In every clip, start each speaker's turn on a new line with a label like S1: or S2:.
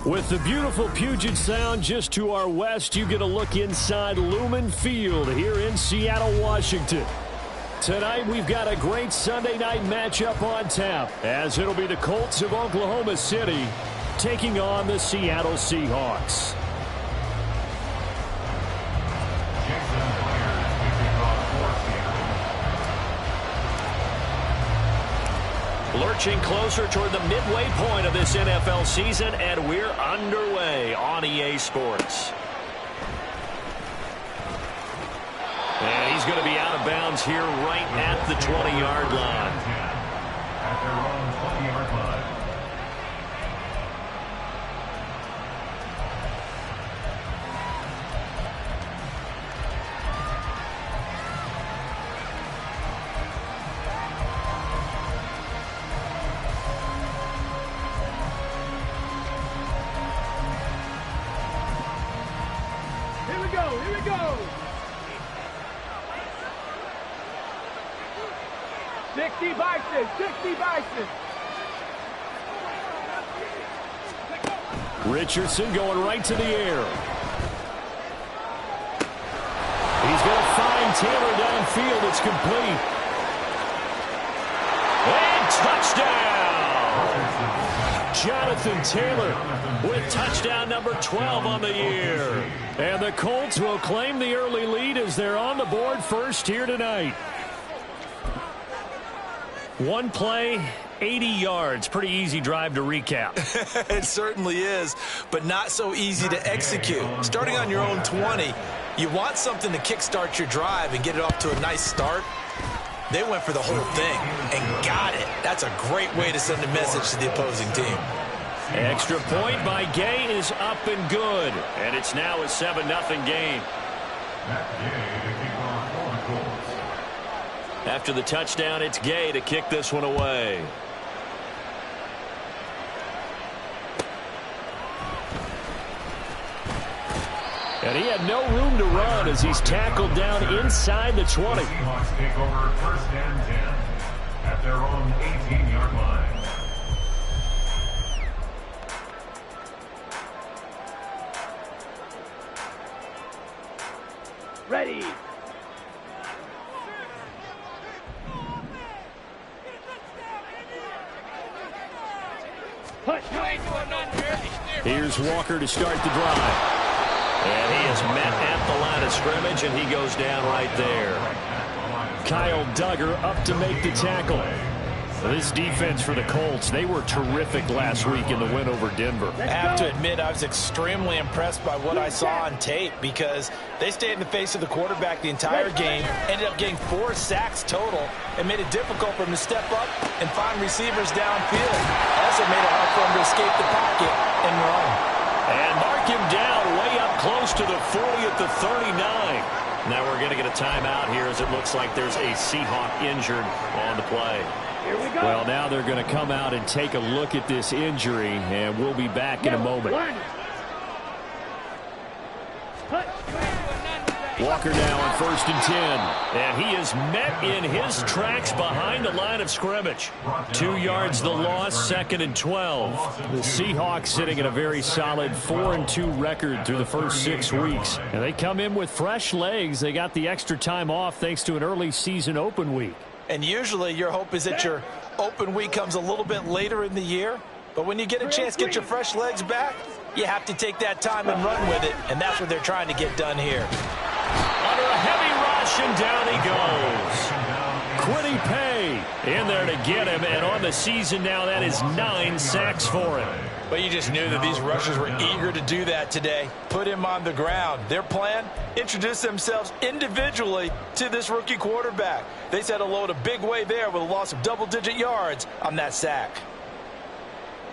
S1: With the beautiful Puget Sound just to our west, you get a look inside Lumen Field here in Seattle, Washington. Tonight, we've got a great Sunday night matchup on tap, as it'll be the Colts of Oklahoma City taking on the Seattle Seahawks. Lurching closer toward the midway point of this NFL season, and we're underway on EA Sports. And he's going to be out of bounds here right at the 20-yard line. At their own 20-yard line.
S2: Here we go. 60 Bison.
S1: Richardson going right to the air. He's going to find Taylor downfield. It's complete. And touchdown! Jonathan Taylor with touchdown number 12 on the year. And the Colts will claim the early lead as they're on the board first here tonight. One play, 80 yards. Pretty easy drive to recap.
S3: It certainly is, but not so easy to execute. Starting on your own 20, you want something to kickstart your drive and get it off to a nice start. They went for the whole thing and got it. That's a great way to send a message to the opposing team.
S1: Extra point by Gay is up and good. And it's now a 7-0 game. After the touchdown, it's Gay to kick this one away. And he had no room to run as he's tackled down inside the 20.
S4: Seahawks take over first and 10 at their own 18-yard line.
S2: Ready.
S1: Here's Walker to start the drive. And he is met at the line of scrimmage, and he goes down right there. Kyle Duggar up to make the tackle. This defense for the Colts, they were terrific last week in the win over Denver.
S3: I have to admit, I was extremely impressed by what I saw on tape because they stayed in the face of the quarterback the entire game, ended up getting 4 sacks total, and made it difficult for him to step up and find receivers downfield. Also made it hard for him to escape the pocket and run.
S1: And mark him down way up close to the 40 at the 39. Now we're going to get a timeout here as it looks like there's a Seahawk injured on the play.
S2: Here we go.
S1: Well, now they're going to come out and take a look at this injury, and we'll be back in a moment. Walker now on 1st and 10. And he is met in his tracks behind the line of scrimmage. 2 yards the loss, 2nd and 12. The Seahawks sitting at a very solid 4-2 record through the first 6 weeks. And they come in with fresh legs. They got the extra time off thanks to an early season open week.
S3: And usually your hope is that your open week comes a little bit later in the year. But when you get a chance to get your fresh legs back, you have to take that time and run with it. And that's what they're trying to get done here.
S1: Under a heavy rush, and down he goes. Quiddy Pay in there to get him. And on the season now, that is 9 sacks for him.
S3: But you just knew that these rushers were eager to do that today. Put him on the ground. Their plan, introduce themselves individually to this rookie quarterback. They set a load a big way there with a loss of double-digit yards on that sack.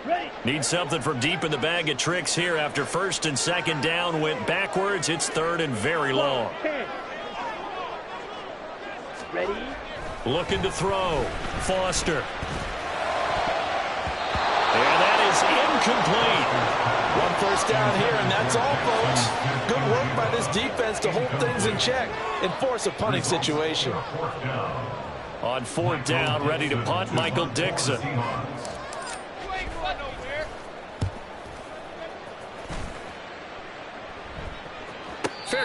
S2: Ready.
S1: Need something from deep in the bag of tricks here after 1st and 2nd down went backwards. It's 3rd and very long.
S2: Ready.
S1: Looking to throw. Foster. And that is incomplete.
S3: 1 first down here, and that's all, folks. Good work by this defense to hold things in check and force a punting situation.
S1: On 4th down, ready to punt, Michael Dixon.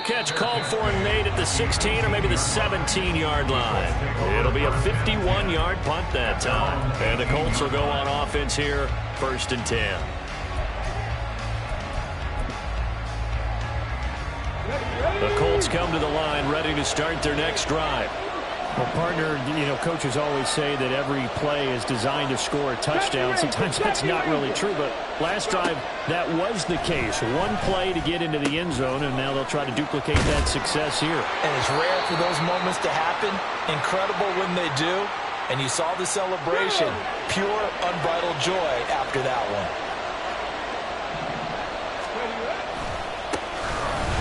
S1: catch called for and made at the 16 or maybe the 17-yard line. It'll be a 51-yard punt that time. And the Colts will go on offense here, 1st and 10. The Colts come to the line ready to start their next drive.
S5: Well, partner, coaches always say that every play is designed to score a touchdown. Sometimes that's not really true, but last drive, that was the case. One play to get into the end zone, and now they'll try to duplicate that success here.
S3: And it's rare for those moments to happen. Incredible when they do. And you saw the celebration. Pure, unbridled joy after that one.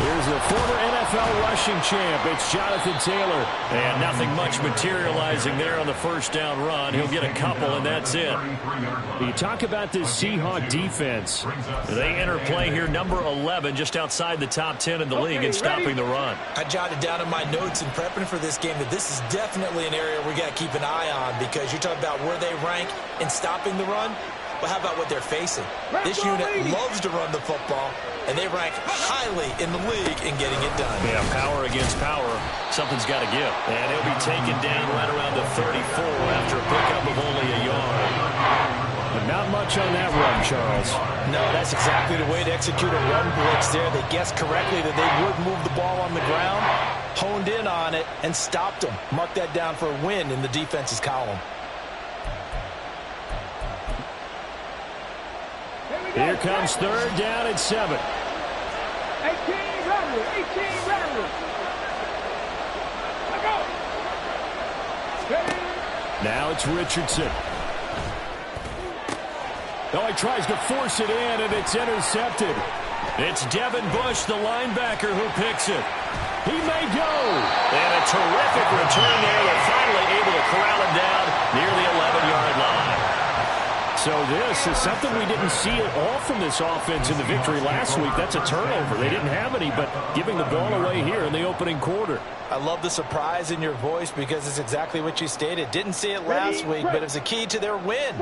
S1: Here's the former NFL rushing champ. It's Jonathan Taylor. And nothing much materializing there on the first down run. He'll get a couple, and that's it.
S5: You talk about this Seahawk defense.
S1: They enter play here, number 11, just outside the top 10 in the league in stopping the run.
S3: I jotted down in my notes in prepping for this game that this is definitely an area we got to keep an eye on, because you're talking about where they rank in stopping the run. Well, how about what they're facing? This unit loves to run the football, and they rank highly in the league in getting it done.
S1: Yeah, power against power. Something's got to give. And he'll be taken down right around the 34 after a pickup of only a yard.
S5: But not much on that run, Charles.
S3: No, that's exactly the way to execute a run blitz there. They guessed correctly that they would move the ball on the ground, honed in on it, and stopped them. Mark that down for a win in the defense's column.
S5: Here comes 3rd down and 7.
S2: 18 runners. 18 runners.
S5: Now it's Richardson. Oh, he tries to force it in, and it's intercepted.
S1: It's Devin Bush, the linebacker, who picks it. He may go. And a terrific return there. They're finally able to corral him down near the 11-yard line.
S5: So this is something we didn't see at all from this offense in the victory last week. That's a turnover. They didn't have any, but giving the ball away here in the opening quarter.
S3: I love the surprise in your voice, because it's exactly what you stated. Didn't see it last week, but it's a key to their win.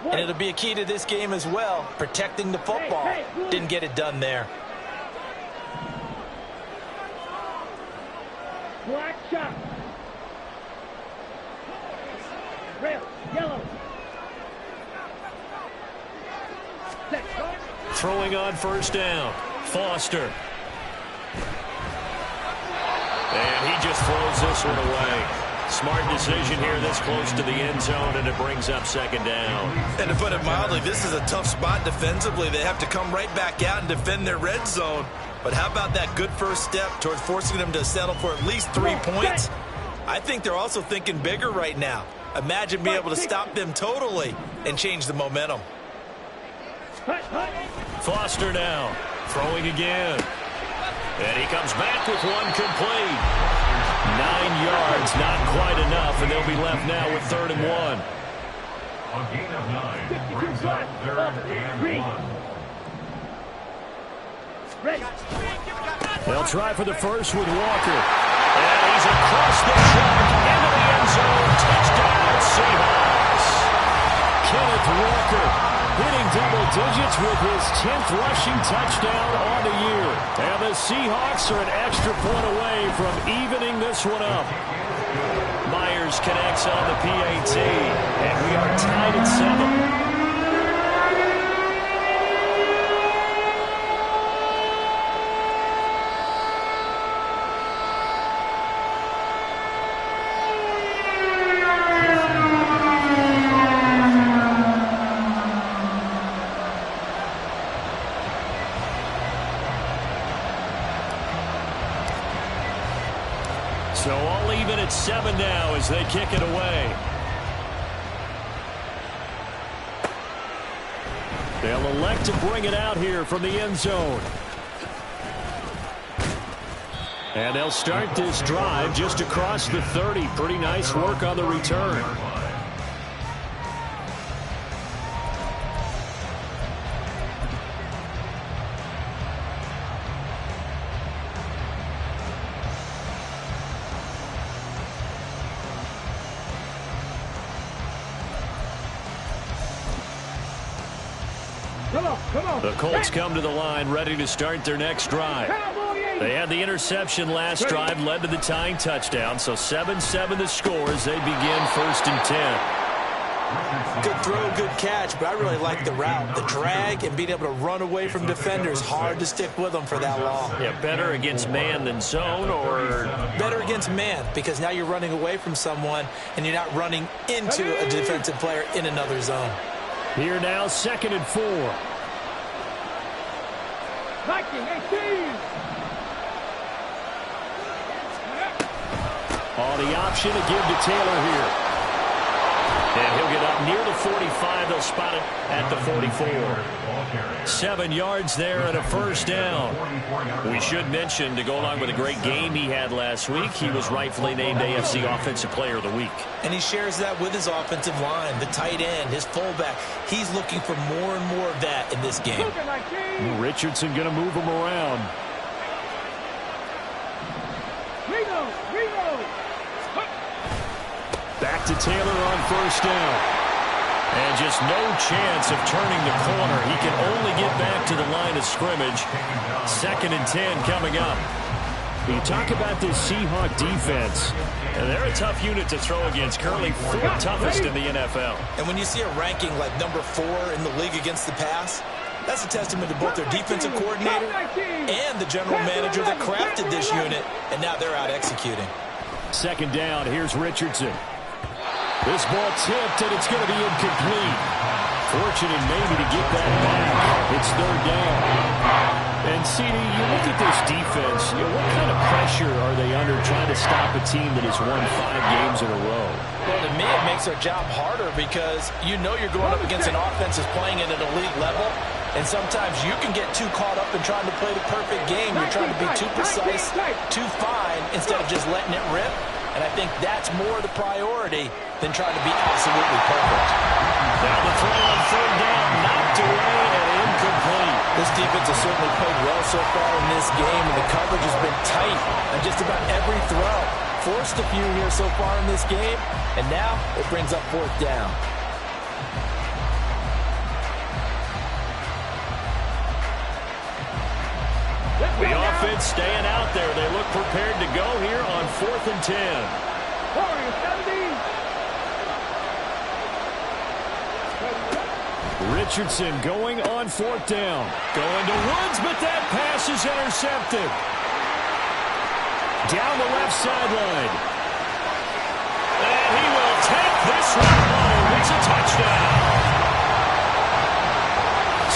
S3: And it'll be a key to this game as well, protecting the football. Didn't get it done there.
S2: Black shot. Red, yellow.
S1: Throwing on 1st down. Foster. And he just throws this one away. Smart decision here this close to the end zone, and it brings up 2nd down.
S3: And to put it mildly, this is a tough spot defensively. They have to come right back out and defend their red zone. But how about that good first step towards forcing them to settle for at least 3 points? I think they're also thinking bigger right now. Imagine being able to stop them totally and change the momentum.
S1: Foster now, throwing again. And he comes back with one complete. 9 yards, not quite enough, and they'll be left now with 3rd and 1.
S4: A gain of 9 brings up 3rd and 1.
S2: Ready.
S5: They'll try for the first with Walker.
S1: And he's across the track into the end zone. Touchdown, Seahawks.
S5: Kenneth Walker hitting double digits with his 10th rushing touchdown on the year. And the Seahawks are an extra point away from evening this one up.
S1: Myers connects on the PAT, and we are tied at 7. So all even at 7 now as they kick it away. They'll elect to bring it out here from the end zone. And they'll start this drive just across the 30. Pretty nice work on the return.
S2: Come on.
S1: The Colts come to the line ready to start their next drive.
S2: Cowboy
S1: They had the interception last drive, led to the tying touchdown. So 7-7 the score as they begin 1st and 10.
S3: Good throw, good catch, but I really like the route. The drag and being able to run away from defenders, hard to stick with them for that long.
S1: Yeah, better against man than zone, or?
S3: Better against man, because now you're running away from someone and you're not running into a defensive player in another zone.
S5: Here now, 2nd and 4.
S2: Viking 18.
S5: The option to give to Taylor here.
S1: And he'll get up near the 45. They'll spot it at the 44. 7 yards there and a 1st down. We should mention, to go along with a great game he had last week, he was rightfully named AFC Offensive Player of the Week.
S3: And he shares that with his offensive line, the tight end, his fullback. He's looking for more and more of that in this game.
S5: Richardson going to move him around. Back to Taylor on 1st down.
S1: And just no chance of turning the corner. He can only get back to the line of scrimmage. 2nd and 10 coming up.
S5: You talk about this Seahawk defense.
S1: And they're a tough unit to throw against. Currently 4th toughest in the NFL.
S3: And when you see a ranking like number 4 in the league against the pass, that's a testament to both their defensive coordinator and the general manager that crafted this unit. And now they're out executing.
S5: 2nd down, here's Richardson. This ball tipped, and it's going to be incomplete. Fortunate maybe to get that back. It's 3rd down. And, CD, you look at this defense, what kind of pressure are they under trying to stop a team that has won 5 games in a row?
S3: Well, to me, it makes their job harder because you know you're going up against an offense that's playing at an elite level, and sometimes you can get too caught up in trying to play the perfect game. You're trying to be too precise, too fine, instead of just letting it rip. And I think that's more the priority than trying to be absolutely perfect.
S1: Now the throw on 3rd down, knocked away and incomplete.
S3: This defense has certainly played well so far in this game, and the coverage has been tight on just about every throw. Forced a few here so far in this game, and now it brings up 4th down.
S1: The offense staying out there. They look prepared to go here on 4th and 10.
S5: Richardson going on 4th down.
S1: Going to Woods, but that pass is intercepted.
S5: Down the left sideline.
S1: And he will take this one home. It's a touchdown.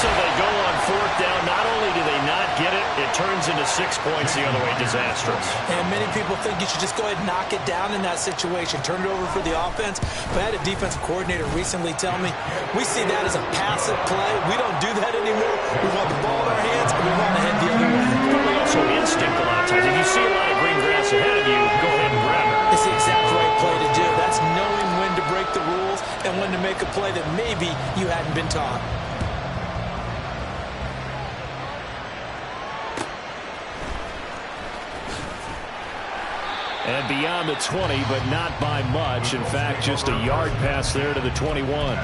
S1: So they go on 4th down. Not only do they not get it, it turns into 6 points the other way. Disastrous.
S3: And many people think you should just go ahead and knock it down in that situation. Turn it over for the offense. But I had a defensive coordinator recently tell me, we see that as a passive play. We don't do that anymore. We want the ball in our hands, and we want to head the other way.
S1: Probably also instinct a lot of times. If you see a lot of green grass ahead of you, go ahead and grab it.
S3: It's the exact right play to do. That's knowing when to break the rules and when to make a play that maybe you hadn't been taught.
S5: And beyond the 20, but not by much. In fact, just a yard pass there to the 21.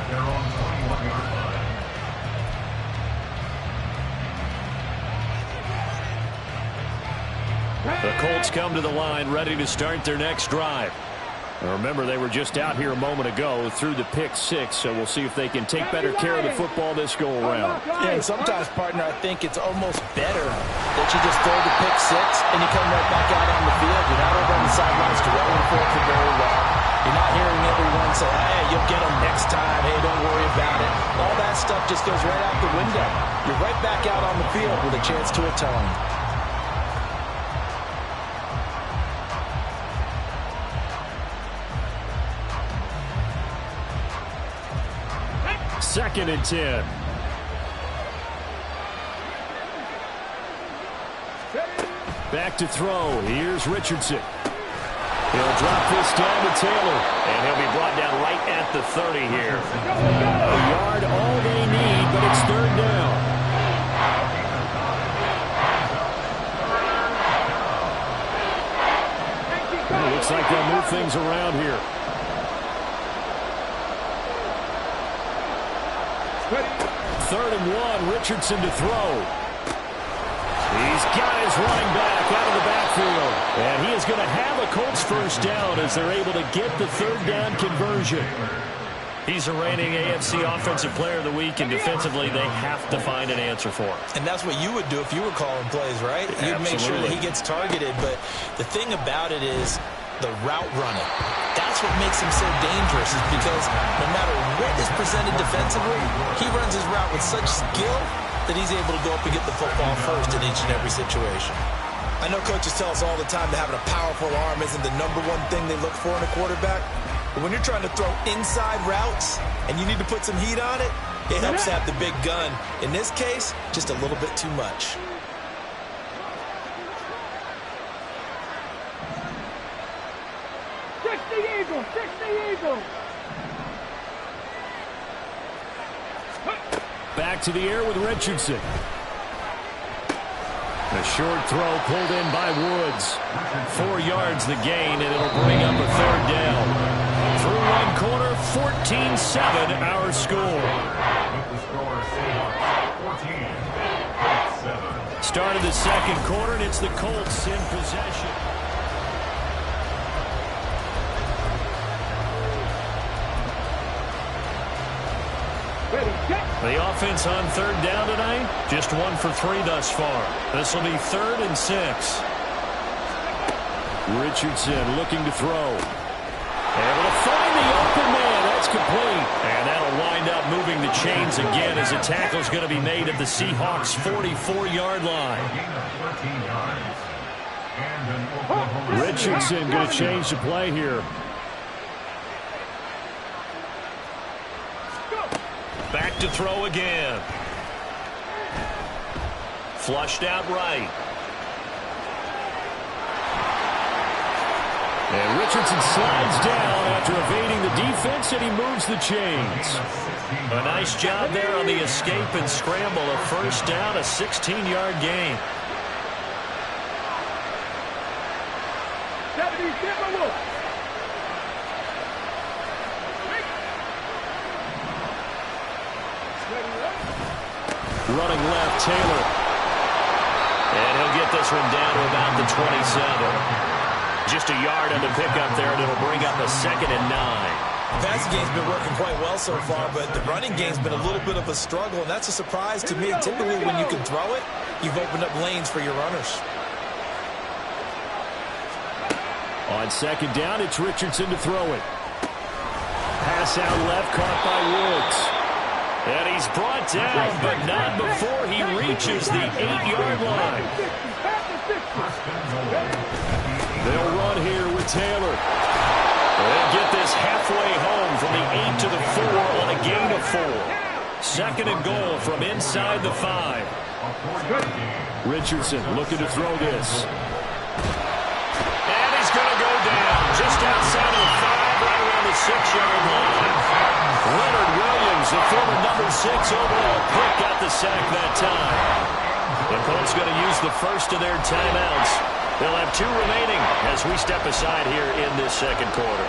S1: The Colts come to the line ready to start their next drive.
S5: And remember, they were just out here a moment ago through the pick 6, so we'll see if they can take better care of the football this go-around.
S3: Yeah, and sometimes, partner, I think it's almost better that you just throw the pick 6 and you come right back out on the field. You're not over on the sidelines dwelling for it very well. You're not hearing everyone say, hey, you'll get them next time. Hey, don't worry about it. All that stuff just goes right out the window. You're right back out on the field with a chance to atone.
S5: Second and 10. Back to throw. Here's Richardson. He'll drop this down to Taylor.
S1: And he'll be brought down right at the 30 here.
S5: A yard, all they need, but it's 3rd down. It looks like they'll move things around here. 3rd and 1, Richardson to throw. He's got his running back out of the backfield. And he is going to have a Colts first down as they're able to get the third down conversion.
S1: He's a reigning AFC Offensive Player of the Week, and defensively they have to find an answer for him.
S3: And that's what you would do if you were calling plays, right? You'd
S1: Absolutely.
S3: make sure that he gets targeted. But the thing about it is the route running. That's what makes him so dangerous, is because no matter what is presented defensively, he runs his route with such skill that he's able to go up and get the football first in each and every situation. I know coaches tell us all the time that having a powerful arm isn't the number one thing they look for in a quarterback. But when you're trying to throw inside routes and you need to put some heat on it, it helps to have the big gun. In this case, just a little bit too much.
S2: Fix the eagle! Fix the eagle!
S5: Back to the air with Richardson. A short throw pulled in by Woods.
S1: 4 yards the gain, and it'll bring up a third down. Through one quarter, 14-7 our score.
S5: Start of the second quarter, and it's the Colts in possession.
S1: The offense on third down tonight, just 1 for 3 thus far. This will be 3rd and 6.
S5: Richardson looking to throw. Able to find the open man. That's complete.
S1: And that'll wind up moving the chains again as a tackle's going to be made at the Seahawks' 44-yard line.
S5: Richardson going to change the play here.
S1: Back to throw again. Flushed out right.
S5: And Richardson slides down after evading the defense, and he moves the chains.
S1: A nice job there on the escape and scramble. A first down, a 16-yard gain.
S5: Running left, Taylor.
S1: And he'll get this one down to about the 27. Just a yard on the pickup there, and it'll bring up a 2nd and 9.
S3: The passing game's been working quite well so far, but the running game's been a little bit of a struggle, and that's a surprise to me. Typically, when you can throw it, you've opened up lanes for your runners.
S5: On second down, it's Richardson to throw it. Pass out left, caught by Woods.
S1: And he's brought down, but not before he reaches the 8-yard line.
S5: They'll run here with Taylor.
S1: They'll get this halfway home from the 8 to the 4 on a gain of 4. 2nd and goal from inside the 5.
S5: Richardson looking to throw this.
S1: And he's going to go down just outside of the 5, right around the 6-yard line. Leonard Williams, the former number 6 overall pick, got the sack that time. The Colts going to use the first of their timeouts. They'll have 2 remaining as we step aside here in this second quarter.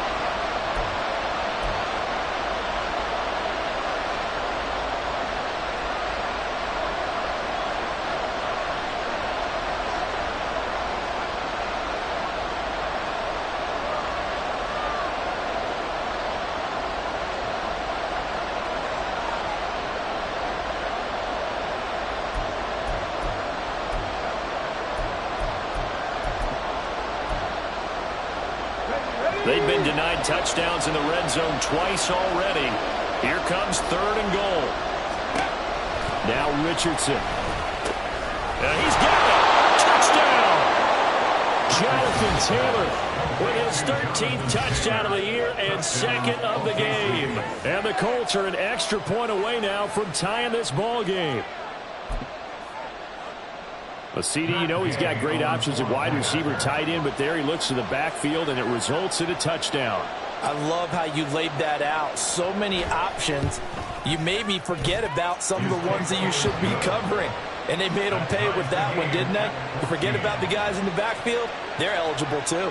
S1: They've been denied touchdowns in the red zone twice already. Here comes 3rd and goal.
S5: Now Richardson.
S1: He's got it. Touchdown.
S5: Jonathan Taylor
S1: With his 13th touchdown of the year and 2nd of the game.
S5: And the Colts are an extra point away now from tying this ball game. Well, CD, you know he's got great options at wide receiver, tight end, but there he looks to the backfield, and it results in a touchdown.
S3: I love how you laid that out. So many options. You maybe forget about some of the ones that you should be covering. And they made them pay with that one, didn't they? You forget about the guys in the backfield, they're eligible too.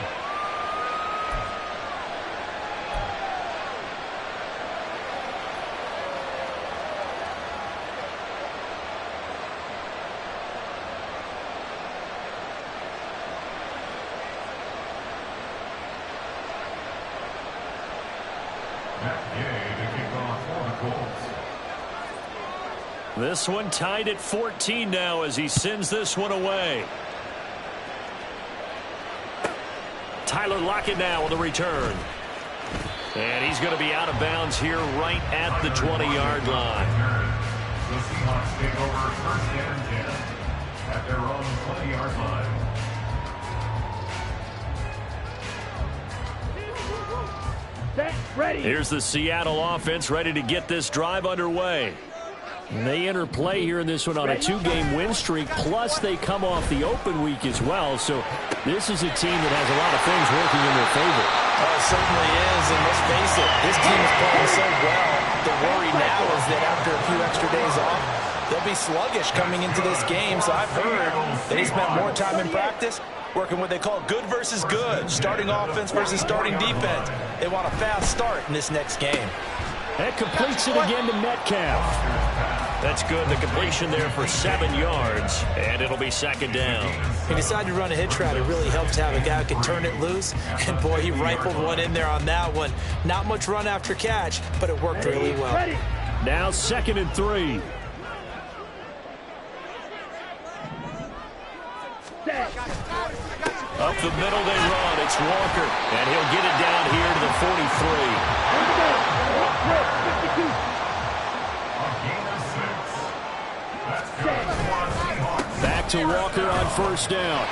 S1: This one tied at 14 now as he sends this one away. Tyler Lockett now on the return. And he's going to be out of bounds here right at the 20-yard line.
S4: The Seahawks take over first and 10 at their own 20-yard line.
S2: Ready.
S1: Here's the Seattle offense ready to get this drive underway.
S5: And they enter play here in this one on a 2-game win streak, plus they come off the open week as well. So this is a team that has a lot of things working in their favor.
S3: Oh, it certainly is, and let's face it, this team is playing so well. The worry now is that after a few extra days off, they'll be sluggish coming into this game. So I've heard that he spent more time in practice working what they call good versus good, starting offense versus starting defense. They want a fast start in this next game.
S5: That completes it again to Metcalf.
S1: That's good. The completion there for 7 yards, and it'll be second down.
S3: He decided to run a hitch route. It really helps to have a guy who can turn it loose. And, boy, he rifled one in there on that one. Not much run after catch, but it worked really well.
S5: Now 2nd and 3.
S1: Up the middle they run. It's Walker, and he'll get it down here to the 43.
S5: Back to Walker on first down.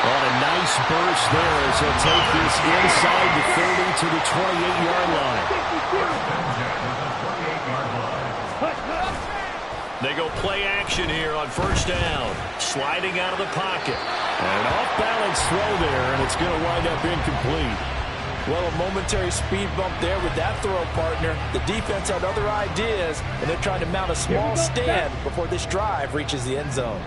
S5: On a nice burst there as he'll take this inside the 30 to the 28-yard line.
S1: They go play action here on first down. Sliding out of the pocket.
S5: An off-balance throw there, and it's going to wind up incomplete.
S3: Well, a momentary speed bump there with that throw, partner. The defense had other ideas, and they're trying to mount a small stand before this drive reaches the end zone.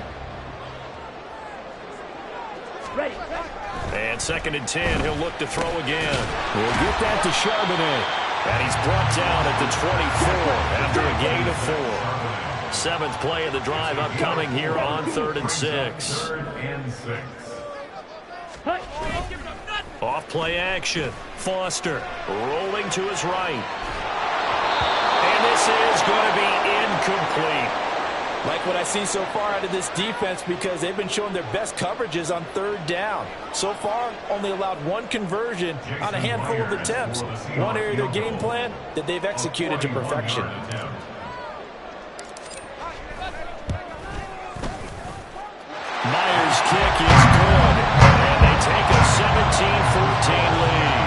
S1: And 2nd and 10, he'll look to throw again.
S5: We'll get that to Charbonnet.
S1: And he's brought down at the 24 after a gain of 4. 7th play of the drive upcoming here on 3rd and 6. Off play action. Foster rolling to his right. And this is going to be incomplete.
S3: Like what I see so far out of this defense because they've been showing their best coverages on 3rd down. So far, only allowed 1 conversion on a handful of attempts. One area of their game plan that they've executed to perfection.
S1: Myers' kick is good, and they take a 17-14 lead.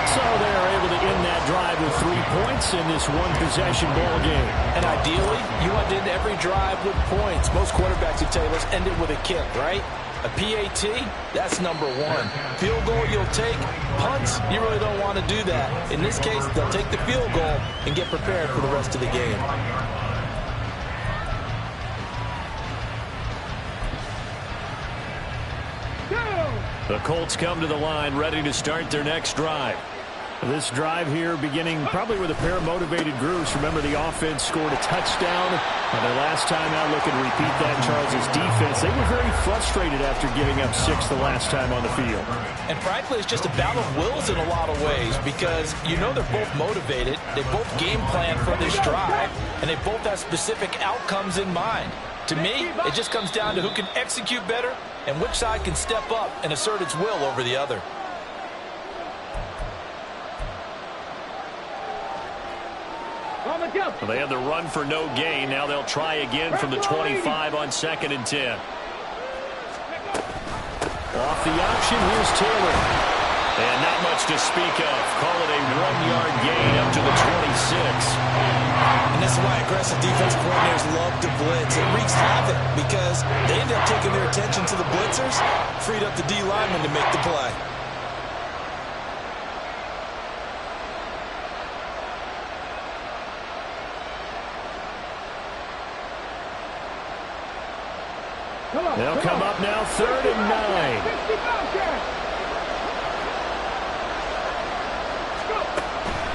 S5: So they're able to end that drive with 3 points in this one-possession ball game.
S3: And ideally, you want to end every drive with points. Most quarterbacks would tell you, let's end it with a kick, right? A PAT, that's number 1. Field goal you'll take. Punts, you really don't want to do that. In this case, they'll take the field goal and get prepared for the rest of the game.
S1: The Colts come to the line ready to start their next drive.
S5: This drive here beginning probably with a pair of motivated groups. Remember, the offense scored a touchdown on their last time out. Looking to repeat that. Charles' defense, they were very frustrated after giving up 6 the last time on the field.
S3: And frankly, it's just a battle of wills in a lot of ways because you know they're both motivated. They both game plan for this drive, and they both have specific outcomes in mind. To me, it just comes down to who can execute better and which side can step up and assert its will over the other.
S1: Well, they had the run for no gain. Now they'll try again from the 25 on 2nd and 10.
S5: Off the option, here's Taylor.
S1: And not much to speak of. Call it a 1-yard gain up to the 26.
S3: And this is why aggressive defense coordinators love to blitz. It wreaks havoc because they end up taking their attention to the blitzers, freed up the D lineman to make the play.
S5: They'll come up now, 3rd and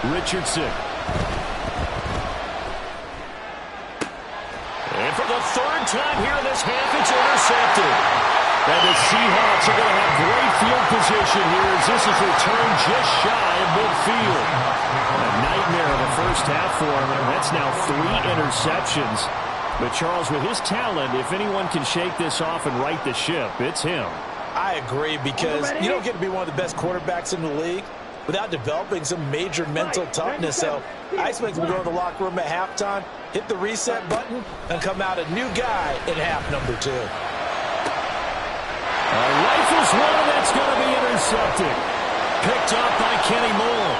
S5: 9. Richardson.
S1: And for the 3rd time here in this half, it's intercepted. And the Seahawks are going to have great field position here as this is returned just shy of midfield. A nightmare of a 1st
S5: first half for him, and that's now 3 interceptions. But, Charles, with his talent, if anyone can shake this off and right the ship, it's him.
S3: I agree, because you don't get to be one of the best quarterbacks in the league without developing some major mental toughness. So I expect him to go to the locker room at halftime, hit the reset button, and come out a new guy in half number 2.
S5: Rifles one, that's going to be intercepted. Picked off by Kenny Moore.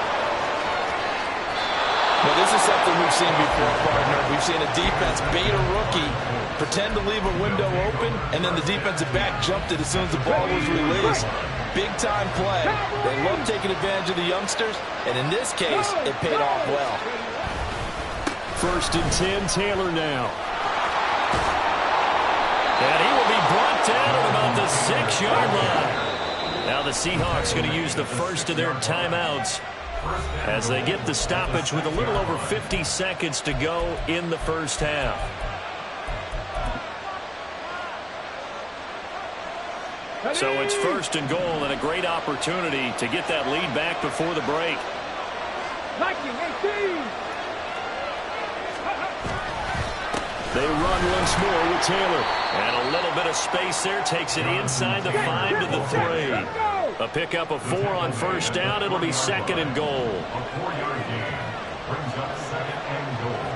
S3: Well, this is something we've seen before, partner. We've seen a defense bait a rookie, pretend to leave a window open, and then the defensive back jumped it as soon as the ball was released. Big-time play. They love taking advantage of the youngsters, and in this case, it paid off well.
S5: 1st and 10, Taylor now. And he will be brought down at about the 6-yard line. Now the Seahawks going to use the first of their timeouts as they get the stoppage with a little over 50 seconds to go in the first half. So it's 1st and goal, and a great opportunity to get that lead back before the break. They run once more with Taylor. And a little bit of space there. Takes it inside the 5 to the 3. A pickup of 4 on first down. It'll be 2nd and goal.
S4: A 4-yard gain brings up 2nd and goal.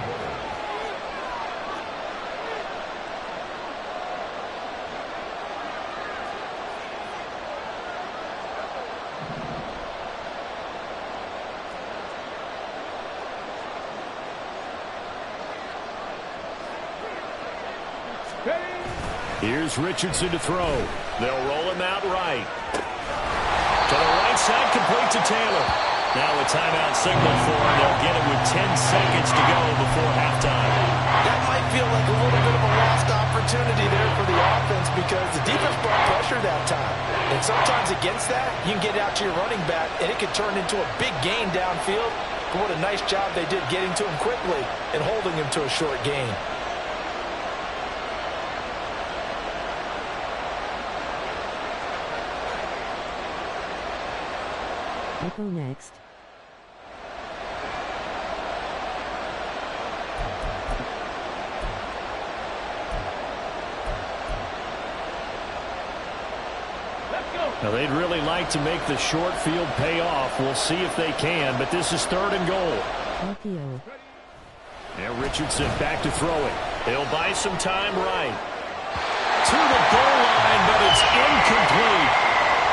S5: Here's Richardson to throw. They'll roll him out right. To the right side, complete to Taylor. Now a timeout signal for him. They'll get it with 10 seconds to go before halftime.
S3: That might feel like a little bit of a lost opportunity there for the offense, because the defense brought pressure that time. And sometimes against that, you can get it out to your running back, and it could turn into a big gain downfield. But what a nice job they did getting to him quickly and holding him to a short gain.
S6: Echo next.
S5: Now they'd really like to make the short field pay off. We'll see if they can, but this is 3rd and goal.
S6: LPO.
S5: Now Richardson back to throw it. He'll buy some time right. To the goal line, but it's incomplete.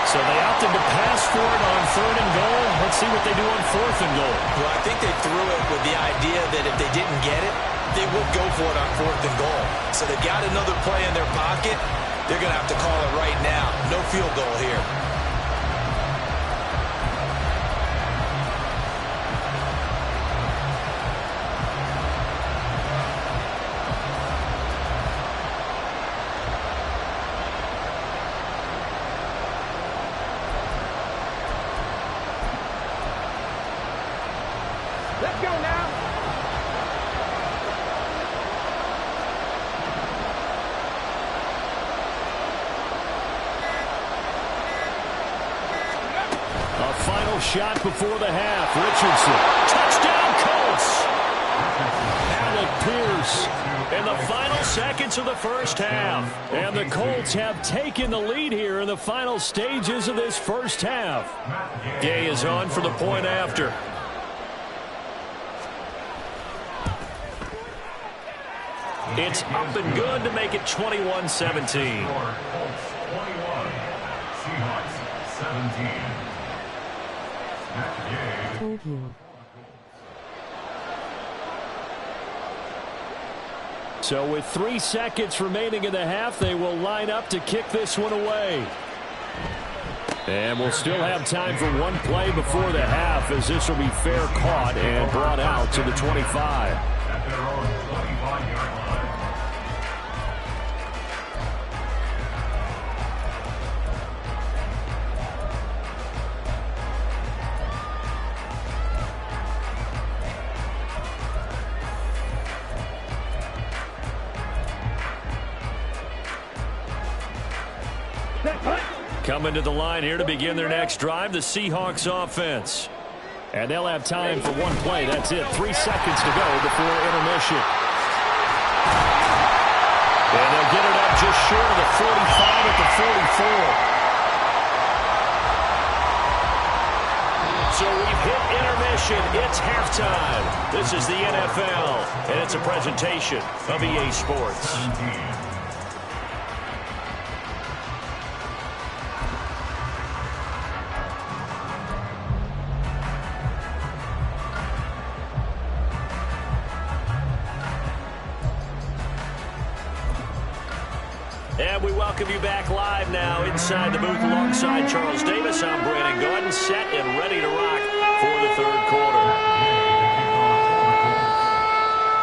S5: So they opted to pass for it on 3rd and goal. Let's see what they do on 4th and goal.
S3: Well, I think they threw it with the idea that if they didn't get it, they would go for it on 4th and goal. So they got another play in their pocket. They're going to have to call it right now. No field goal here.
S2: Let's go now.
S5: A final shot before the half. Richardson. Touchdown, Colts. Alec Pierce in the final seconds of the first half. And the Colts have taken the lead here in the final stages of this first half. Gay is on for the point after. It's up and good to make it 21-17.
S4: Colts 21, Seahawks 17. Matt Gay.
S6: Thank you.
S5: So with 3 seconds remaining in the half, they will line up to kick this one away. And we'll still have time for one play before the half, as this will be fair caught and brought out to the 25.
S4: At their own 25-yard line.
S5: Coming to the line here to begin their next drive, the Seahawks offense. And they'll have time for one play. That's it. 3 seconds to go before intermission. And they'll get it up just short of the 45 at the 44. So we've hit intermission. It's halftime. This is the NFL, and it's a presentation of EA Sports. And we welcome you back live now inside the booth alongside Charles Davis. I'm Brandon Gordon, set and ready to rock for the third quarter.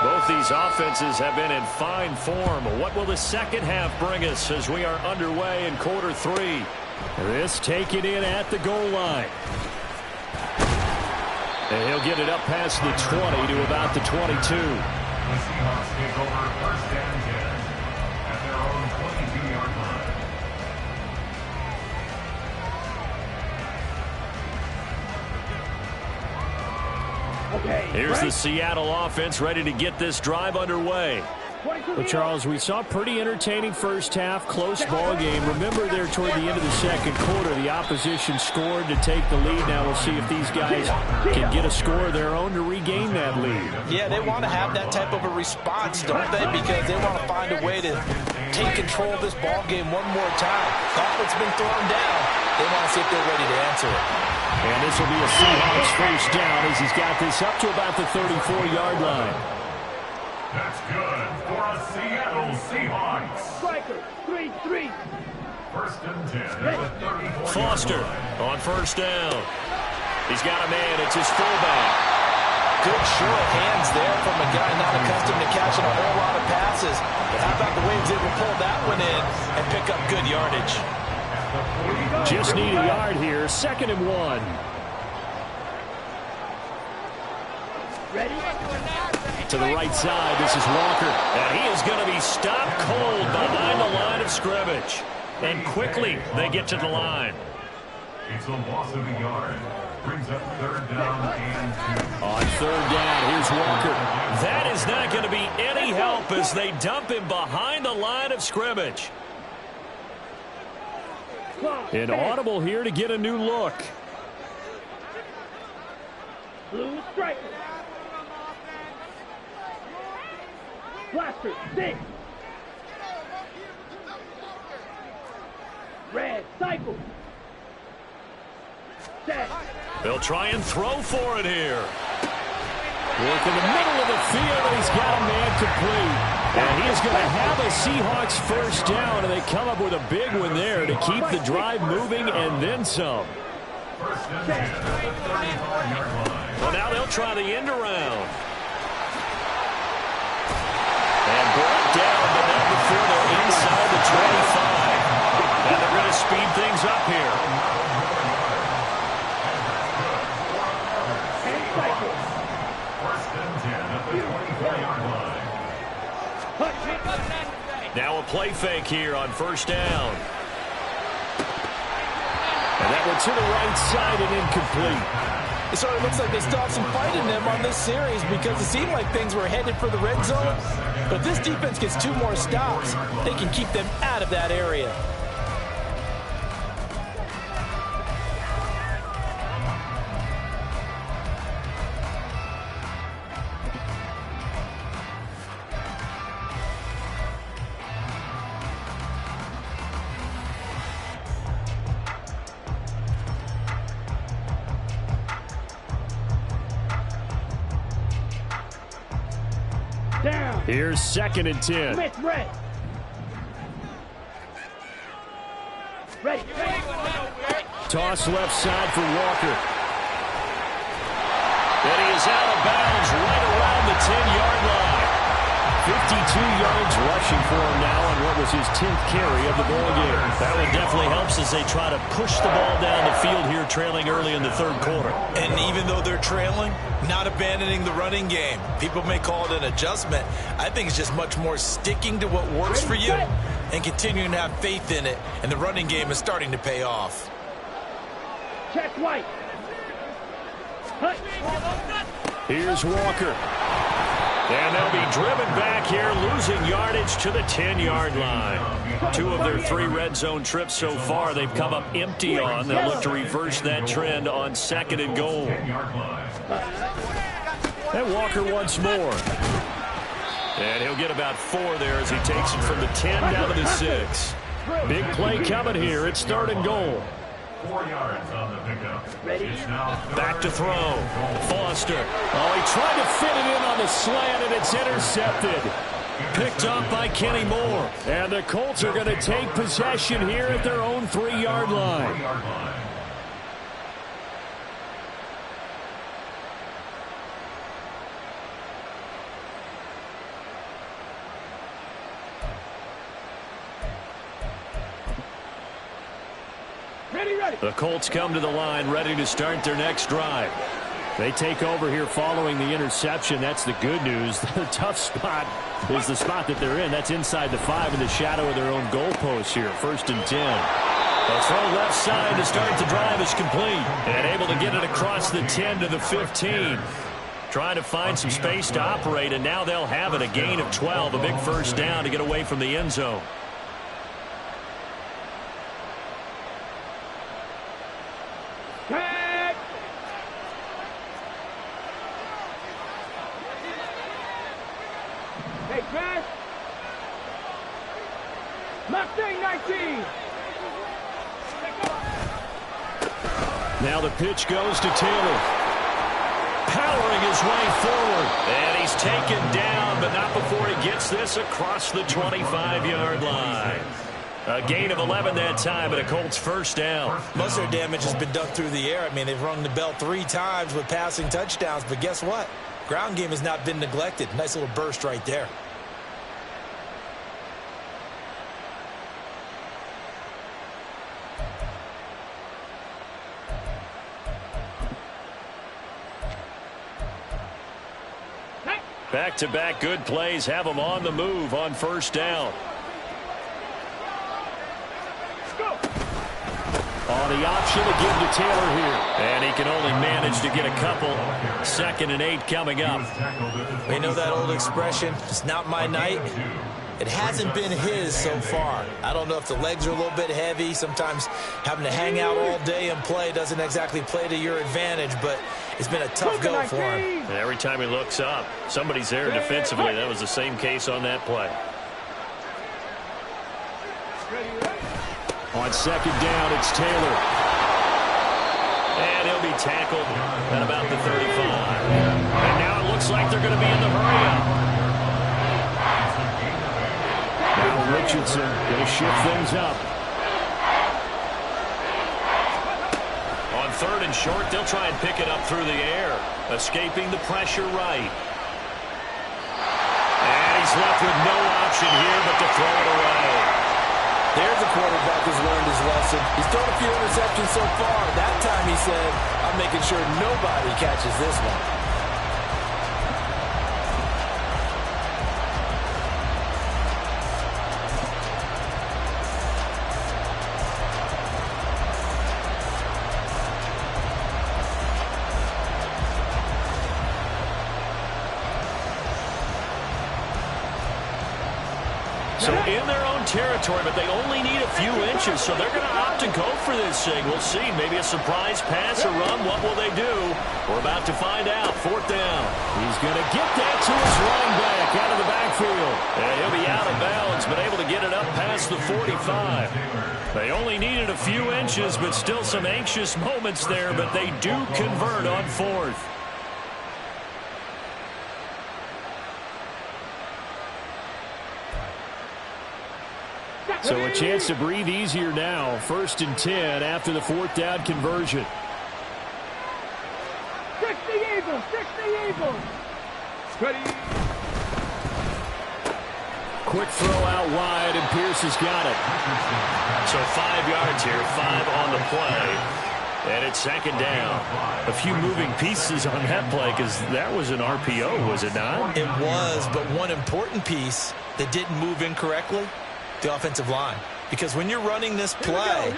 S5: Both these offenses have been in fine form. What will the second half bring us as we are underway in quarter 3? This taken in at the goal line. And he'll get it up past the 20 to about the 22.
S4: The Seahawks take over first and 10 at their own 22-yard line.
S5: Here's the Seattle offense ready to get this drive underway. Well, Charles, we saw a pretty entertaining first half, close ball game. Remember there toward the end of the second quarter, the opposition scored to take the lead. Now we'll see if these guys can get a score of their own to regain that lead.
S3: Yeah, they want to have that type of a response, don't they? Because they want to find a way to take control of this ball game one more time. Gauntlet's been thrown down. They want to see if they're ready to answer it.
S5: And this will be a Seahawks first down as he's got this up to about the 34-yard line.
S4: That's good for a Seattle Seahawks.
S2: Striker, 3-3.
S4: First and 10 at the 34.
S5: Foster on first down. He's got a man. It's his fullback.
S3: Good short hands there from a guy not accustomed to catching a whole lot of passes. But how about the way he's able to pull that one in and pick up good yardage?
S5: Just need a yard here. 2nd and 1.
S2: Ready?
S5: To the right side, this is Walker. And he is going to be stopped cold behind the line of scrimmage. And quickly, they get to the line.
S4: It's a loss of a yard. Brings up third down and 2.
S5: On third down, here's Walker. That is not going to be any help as they dump him behind the line of scrimmage. An audible here to get a new look.
S2: Blue striker. Blaster, 6. Red cycle. Set.
S5: They'll try and throw for it here. Work in the middle of the field, and he's got a man complete. And he is going to have a Seahawks first down, and they come up with a big one there to keep the drive moving and then some.
S4: First and 10 at the 34-yard line.
S5: Well, now they'll try the end around. And brought down, but not before they're inside the 25. And they're going to speed things up here.
S4: First and 10 at the 24-yard line.
S5: Now a play fake here on first down. And that one to the right side and incomplete.
S3: It sort of looks like they still have some fight in them on this series because it seemed like things were headed for the red zone. But if this defense gets 2 more stops, they can keep them out of that area.
S2: Down.
S5: Here's 2nd and 10.
S2: Smith, red. Ready.
S5: Toss left side for Walker. And he is out of bounds right around the 10-yard line. 52 yards rushing for him now on what was his 10th carry of the ball game.
S1: That one definitely helps as they try to push the ball down the field here, trailing early in the third quarter.
S3: And even though they're trailing, not abandoning the running game. People may call it an adjustment. I think it's just much more sticking to what works for you and continuing to have faith in it. And the running game is starting to pay off.
S2: Check white.
S5: Here's Walker.
S1: And they'll be driven back here, losing yardage to the 10-yard line. 2 of their 3 red zone trips so far, they've come up empty on. They'll look to reverse that trend on 2nd and goal.
S5: And Walker once more.
S1: And he'll get about 4 there as he takes it from the 10 down to the 6.
S5: Big play coming here. It's 3rd and goal.
S4: 4 yards on the pickup. It's now
S1: Back to throw. Foster.
S5: Oh, he tried to fit it in on the slant, and it's intercepted.
S1: Picked up by Kenny Moore.
S5: And the Colts are going to take possession here at their own 3-yard line.
S4: 3-yard line.
S1: The Colts come to the line ready to start their next drive.
S5: They take over here following the interception. That's the good news. The tough spot is the spot that they're in. That's inside the 5 in the shadow of their own goalpost here. 1st and 10.
S1: The throw left side to start the drive is complete. And able to get it across the 10 to the 15. Trying to find some space to operate, and now they'll have it. A gain of 12, a big first down to get away from the end zone.
S2: Hey, Crash. Mustang 19.
S1: Now the pitch goes to Taylor. Powering his way forward. And he's taken down, but not before he gets this across the 25-yard line. A gain of 11 that time, and a Colts first down.
S3: Most of their damage has been done through the air. I mean, they've rung the bell 3 times with passing touchdowns, but guess what? Ground game has not been neglected. Nice little burst right there.
S1: Back-to-back good plays have them on the move on first down.
S5: On the option to give to Taylor here.
S1: And he can only manage to get a couple. 2nd and 8 coming up.
S3: We know that old expression, it's not my night. It hasn't been his so far. I don't know if the legs are a little bit heavy. Sometimes having to hang out all day and play doesn't exactly play to your advantage, but it's been a tough go for him.
S1: And every time he looks up, somebody's there defensively. That was the same case on that play.
S5: On 2nd down, it's Taylor.
S1: And he'll be tackled at about the 35. And now it looks like they're going to be in the hurry-up.
S5: Now Richardson going to shift things up.
S1: On 3rd and short, they'll try and pick it up through the air. Escaping the pressure right. And he's left with no option here but to throw it away.
S3: There's a quarterback who's learned his lesson. He's thrown a few interceptions so far. That time he said, I'm making sure nobody catches this one.
S1: So in their own territory, but they only need a few inches, so they're going to opt to go for this thing. We'll see. Maybe a surprise pass or run. What will they do? We're about to find out. 4th down.
S5: He's going to get that to his running back out of the backfield.
S1: And he'll be out of bounds, but able to get it up past the 45. They only needed a few inches, but still some anxious moments there, but they do convert on 4th.
S5: So a chance to breathe easier now. 1st and 10 after the 4th down conversion.
S2: 60 Eagles, 60 Eagles. Ready.
S5: Quick throw out wide, and Pierce has got it.
S1: So 5 yards here, 5 on the play. And it's 2nd down. A few moving pieces on that play because that was an RPO, was it not?
S3: It was, but one important piece that didn't move incorrectly, the offensive line. Because when you're running this play,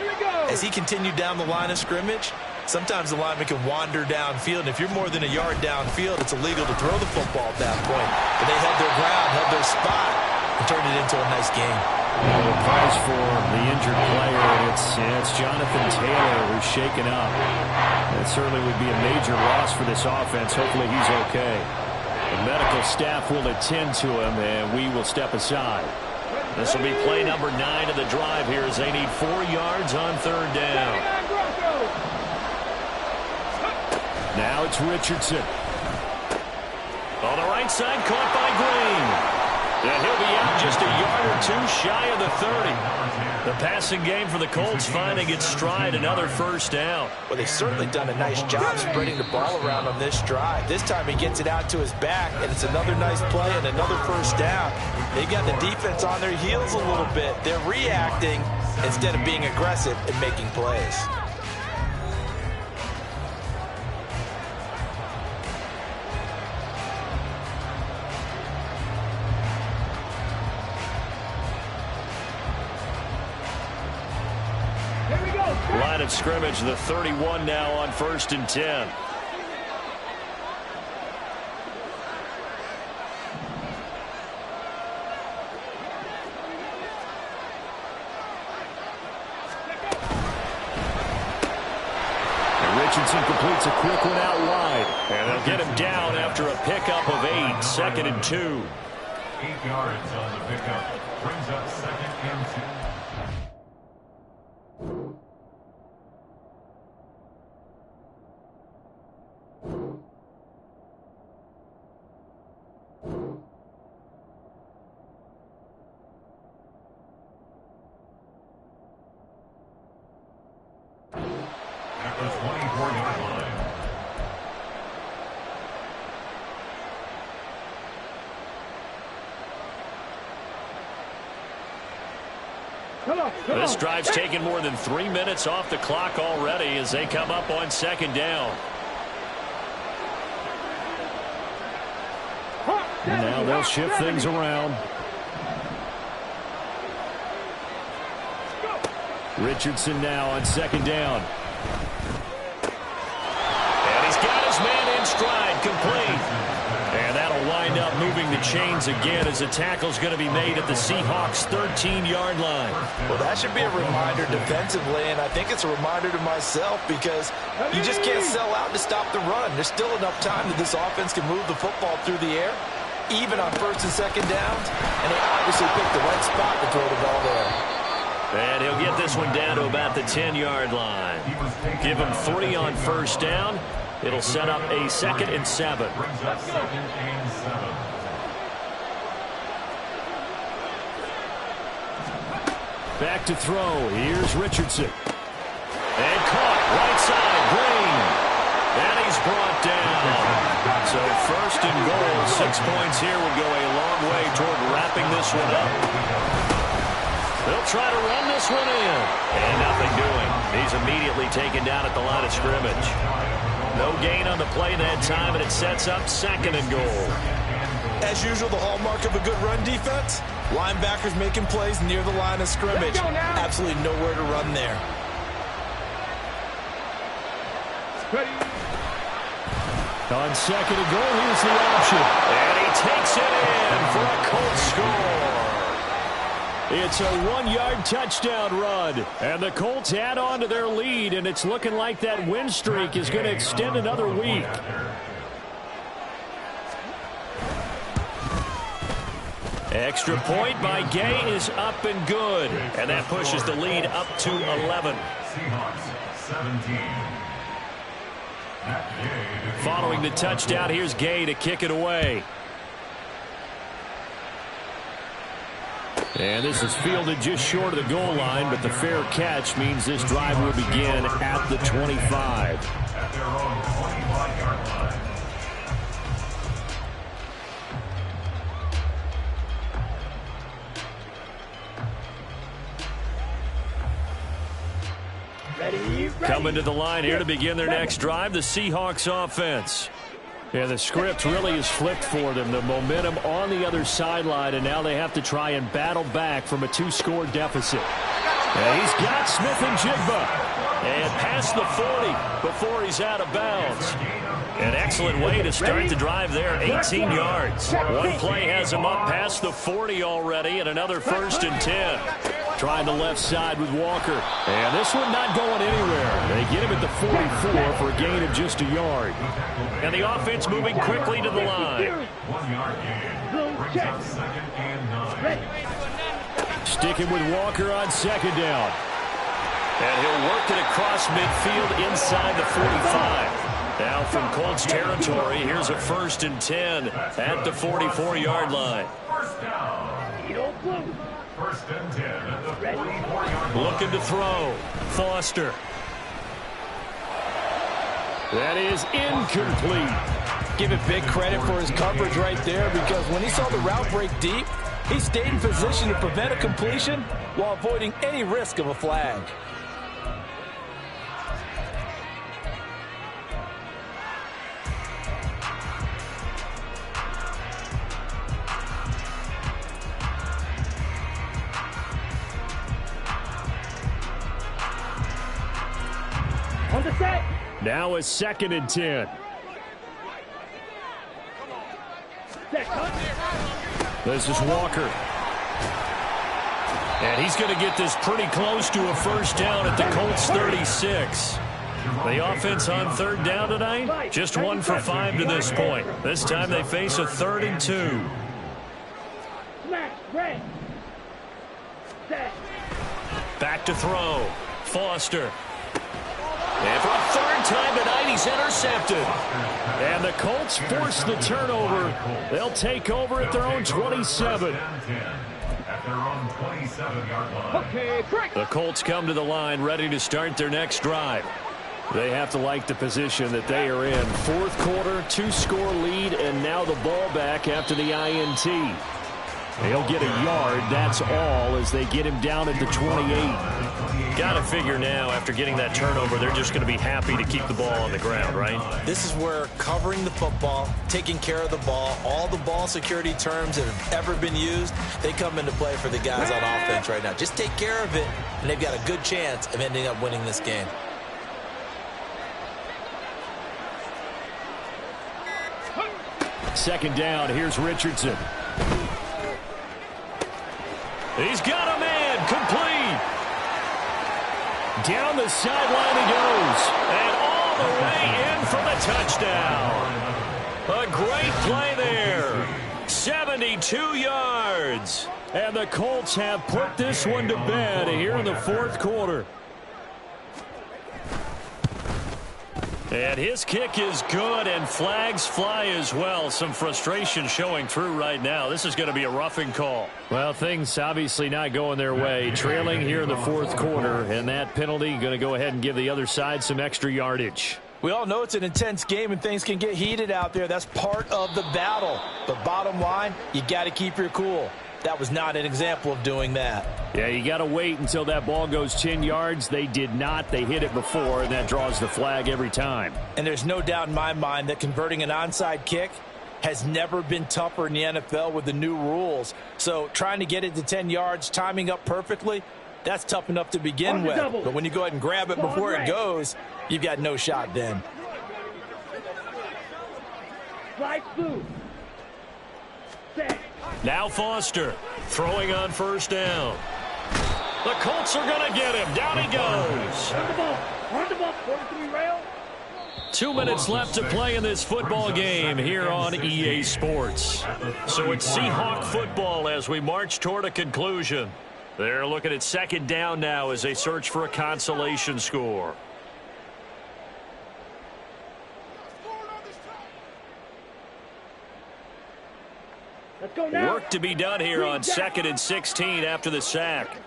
S3: as he continued down the line of scrimmage, sometimes the lineman can wander downfield, and if you're more than a yard downfield, it's illegal to throw the football at that point. But they held their ground, held their spot, and turned it into a nice game.
S5: The prize for the injured player, and it's Jonathan Taylor who's shaken up. It certainly would be a major loss for this offense. Hopefully he's okay. The medical staff will attend to him, and we will step aside.
S1: This will be play number 9 of the drive here as they need 4 yards on third down.
S5: Now it's Richardson.
S1: On the right side, caught by Green. And he'll be out just a yard or 2 shy of the 30. The passing game for the Colts finding its stride, another first down.
S3: Well, they've certainly done a nice job spreading the ball around on this drive. This time he gets it out to his back, and it's another nice play and another first down. They've got the defense on their heels a little bit. They're reacting instead of being aggressive and making plays.
S1: Line of scrimmage, the 31 now on 1st and 10.
S5: And Richardson completes a quick one out wide.
S1: And they'll get him down after a pickup of 8, 2nd and 2.
S4: 8 yards on the pickup. Brings up 2nd and 2. At the 24-yard line.
S1: This drive's taken more than 3 minutes off the clock already as they come up on 2nd down.
S5: And now they'll shift things around. Richardson now on 2nd down.
S1: And he's got his man in stride, complete. And that'll wind up moving the chains again as the tackle's going to be made at the Seahawks' 13-yard line.
S3: Well, that should be a reminder defensively, and I think it's a reminder to myself because you just can't sell out to stop the run. There's still enough time that this offense can move the football through the air, even on 1st and 2nd downs, and they obviously picked the right spot to throw the ball there.
S1: And he'll get this one down to about the 10-yard line. Give him 3 on 1st down. It'll set up a 2nd and 7.
S4: Brings up 2nd and 7.
S5: Back to throw. Here's Richardson.
S1: And caught right side, Green. And he's brought down. So 1st and goal, 6 points here would go a long way toward wrapping this one up. They'll try to run this one in. And nothing doing. He's immediately taken down at the line of scrimmage. No gain on the play that time, and it sets up 2nd and goal.
S3: As usual, the hallmark of a good run defense, linebackers making plays near the line of scrimmage. Absolutely nowhere to run there.
S5: On 2nd and goal, here's the option.
S1: And he takes it in for a Colts score.
S5: It's a 1-yard touchdown run. And the Colts add on to their lead, and it's looking like that win streak is going to extend another week.
S1: Extra point by Gay is up and good. And that pushes the lead up to 11.
S4: Seahawks 17.
S1: Following the touchdown, here's Gay to kick it away.
S5: And this is fielded just short of the goal line, but the fair catch means this drive will begin at the 25.
S4: At their own 25-yard line.
S1: Coming to the line here to begin their next drive, the Seahawks offense.
S5: Yeah, the script really is flipped for them. The momentum on the other sideline, and now they have to try and battle back from a 2-score deficit. And he's got Smith and Jigba.
S1: And past the 40 before he's out of bounds. An excellent way to start the drive there, 18 yards. One play has him up past the 40 already, and another 1st and 10.
S5: Trying the left side with Walker. And this one not going anywhere. They get him at the 44 for a gain of just a yard.
S1: And the offense moving quickly to the line.
S4: 1 yard gain. Brings up 2nd and 9.
S5: Sticking with Walker on 2nd down.
S1: And he'll work it across midfield inside the 45. Now from Colts territory, here's a 1st and 10 at the 44-yard line.
S4: First down. 1st and 10 at the 44-yard line.
S1: Looking to throw. Foster.
S5: That is incomplete.
S3: Give it big credit for his coverage right there, because when he saw the route break deep, he stayed in position to prevent a completion while avoiding any risk of a flag.
S2: On the set.
S5: Now a 2nd and 10.
S2: Set. Cut.
S5: This is Walker.
S1: And he's going to get this pretty close to a 1st down at the Colts 36. The offense on 3rd down tonight, just 1 for 5 to this point. This time they face a 3rd and 2.
S2: Smash. Red. Set.
S1: Back to throw. Foster. And for a 3rd time tonight, he's intercepted.
S5: And the Colts force the turnover. They'll take over at their own 27.
S4: At their own 27-yard line.
S2: Okay, break.
S1: The Colts come to the line ready to start their next drive.
S5: They have to like the position that they are in. 4th quarter, 2-score lead, and now the ball back after the INT. They'll get a yard, that's all, as they get him down at the 28.
S1: Got to figure now, after getting that turnover, they're just going to be happy to keep the ball on the ground, right?
S3: This is where covering the football, taking care of the ball, all the ball security terms that have ever been used, they come into play for the guys on offense right now. Just take care of it, and they've got a good chance of ending up winning this game.
S5: Second down, here's Richardson.
S1: He's got a man, complete. Down the sideline he goes. And all the way in for the touchdown. A great play there. 72 yards.
S5: And the Colts have put this one to bed here in the 4th quarter.
S1: And his kick is good, and flags fly as well. Some frustration showing through right now. This is going to be a roughing call.
S5: Well, things obviously not going their way. Trailing here in the 4th quarter, and that penalty going to go ahead and give the other side some extra yardage.
S3: We all know it's an intense game and things can get heated out there. That's part of the battle. But bottom line, you got to keep your cool. That was not an example of doing that.
S5: Yeah, you got to wait until that ball goes 10 yards. They did not. They hit it before, and that draws the flag every time.
S3: And there's no doubt in my mind that converting an onside kick has never been tougher in the NFL with the new rules. So trying to get it to 10 yards, timing up perfectly, that's tough enough to begin with. But when you go ahead and grab it before it goes, you've got no shot then.
S2: Slide through. Set.
S1: Now Foster throwing on 1st down. The Colts are going to get him. Down he goes.
S2: On the ball. 43 rail.
S1: 2 minutes left to play in this football game here on EA Sports. So it's Seahawk football as we march toward a conclusion. They're looking at 2nd down now as they search for a consolation score.
S2: Let's go now.
S1: Work to be done here on 2nd and 16 after the sack.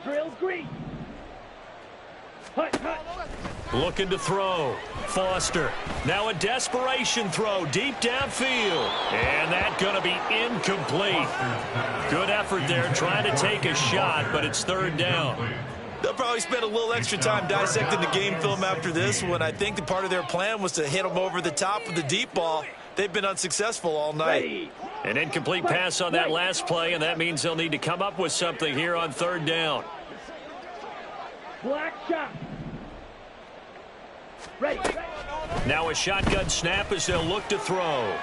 S2: Drill green. Hut, hut.
S1: Looking to throw. Foster. Now a desperation throw deep downfield. And that's going to be incomplete. Good effort there trying to take a shot, but it's 3rd down.
S3: They'll probably spend a little extra time dissecting the game film after this one. I think the part of their plan was to hit them over the top of the deep ball. They've been unsuccessful all night.
S2: Ready.
S1: An incomplete pass on that last play, and that means they'll need to come up with something here on 3rd down.
S2: Black shot. Ready.
S1: Now a shotgun snap as they'll look to throw.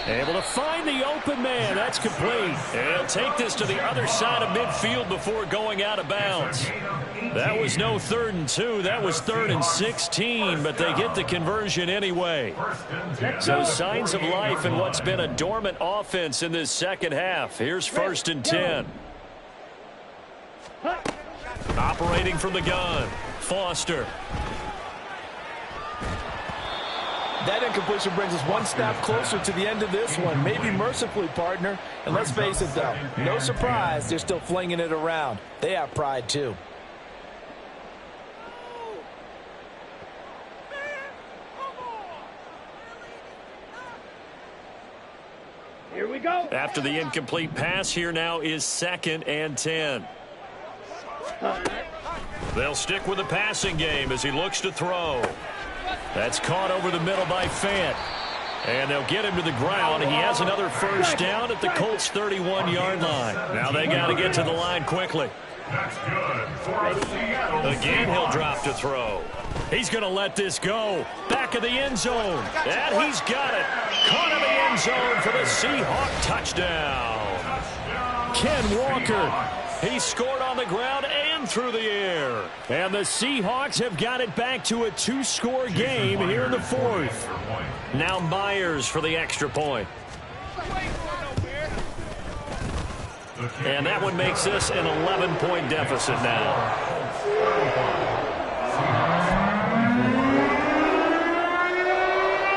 S5: Able to find the open man. That's complete.
S1: And he'll take this to the other side of midfield before going out of bounds. That was no 3rd and 2. That was 3rd and 16, but they get the conversion anyway. So signs of life in what's been a dormant offense in this second half. Here's 1st and 10. Operating from the gun, Foster.
S3: That incompletion brings us one step closer to the end of this one. Maybe mercifully, partner. And let's face it, though, no surprise, they're still flinging it around. They have pride, too.
S2: Here we go.
S1: After the incomplete pass, here now is 2nd and 10. They'll stick with the passing game as he looks to throw. That's caught over the middle by Fant. And they'll get him to the ground. He has another 1st down at the Colts' 31-yard line. Now they got to get to the line quickly.
S4: That's good.
S1: Again, he'll drop to throw. He's going to let this go. Back of the end zone. And he's got it. Caught in the end zone for the Seahawk touchdown. Ken Walker. He scored on the ground and through the air. And the Seahawks have got it back to a 2-score game here in the 4th. Now Myers for the extra point. And that one makes this an 11-point deficit now.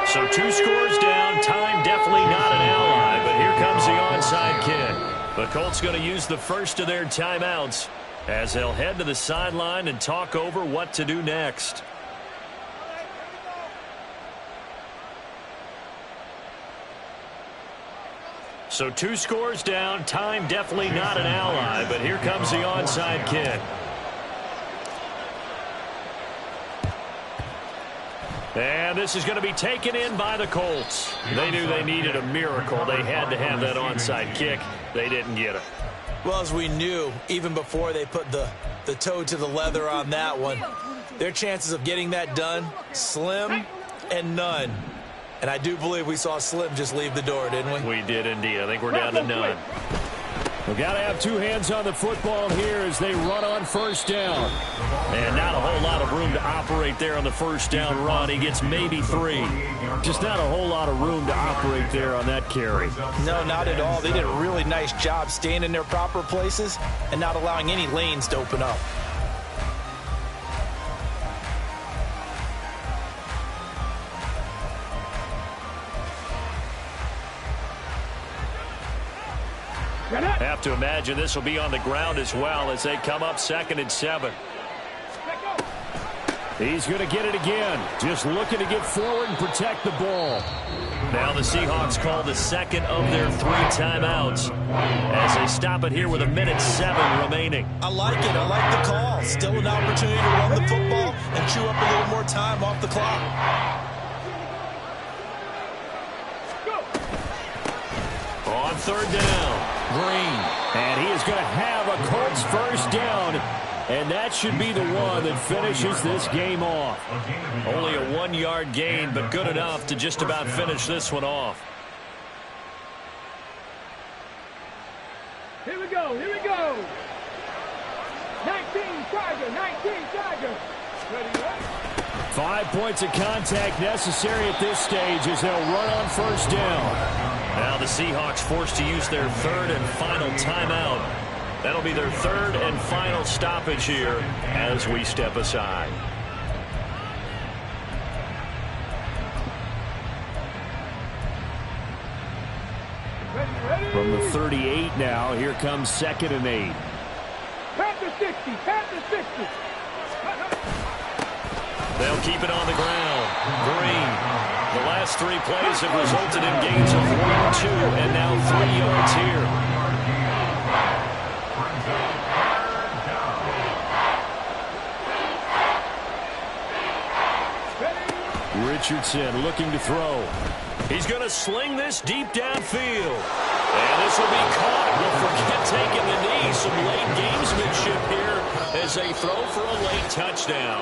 S1: So 2 scores down. Time definitely not an ally, but here comes the onside kick. The Colts going to use the first of their timeouts as they'll head to the sideline and talk over what to do next. So 2 scores down. Time definitely not an ally, but here comes the onside kick. And this is going to be taken in by the Colts. They knew they needed a miracle. They had to have that onside kick. They didn't get it.
S3: Well, as we knew, even before they put the toe to the leather on that one, their chances of getting that done, slim and none. And I do believe we saw Slim just leave the door, didn't we?
S1: We did indeed. I think we're down to none.
S5: We've got to have 2 hands on the football here as they run on 1st down.
S1: And not a whole lot of room to operate there on the 1st down run. He gets maybe 3.
S5: Just not a whole lot of room to operate there on that carry.
S3: No, not at all. They did a really nice job staying in their proper places and not allowing any lanes to open up.
S1: Have to imagine this will be on the ground as well as they come up 2nd and 7.
S5: He's going to get it again. Just looking to get forward and protect the ball.
S1: Now the Seahawks call the 2nd of their 3 timeouts as they stop it here with 1:07 remaining.
S3: I like it. I like the call. Still an opportunity to run the football and chew up a little more time off the clock.
S1: On 3rd down, Green.
S5: And he is going to have a Colts 1st down. And that should be the one that finishes this game off.
S1: Only a 1-yard gain, but good enough to just about finish this one off.
S2: Here we go. Here we go. 19 Tiger. 19 Tiger. Ready?
S5: 5 points of contact necessary at this stage as they'll run on 1st down.
S1: Now the Seahawks forced to use their 3rd and final timeout. That'll be their 3rd and final stoppage here as we step aside.
S5: From the 38 now, here comes 2nd and 8.
S2: Panther 60. Panther 60.
S1: They'll keep it on the ground. Green. The last 3 plays have resulted in gains of 1, 2, and now 3 yards here. Richardson looking to throw. He's going to sling this deep downfield. And this will be caught. We'll forget taking the knee. Some late gamesmanship here as they throw for a late touchdown.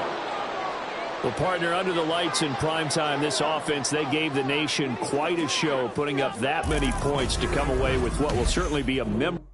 S1: Well, partner, under the lights in primetime, this offense, they gave the nation quite a show, putting up that many points to come away with what will certainly be a memorable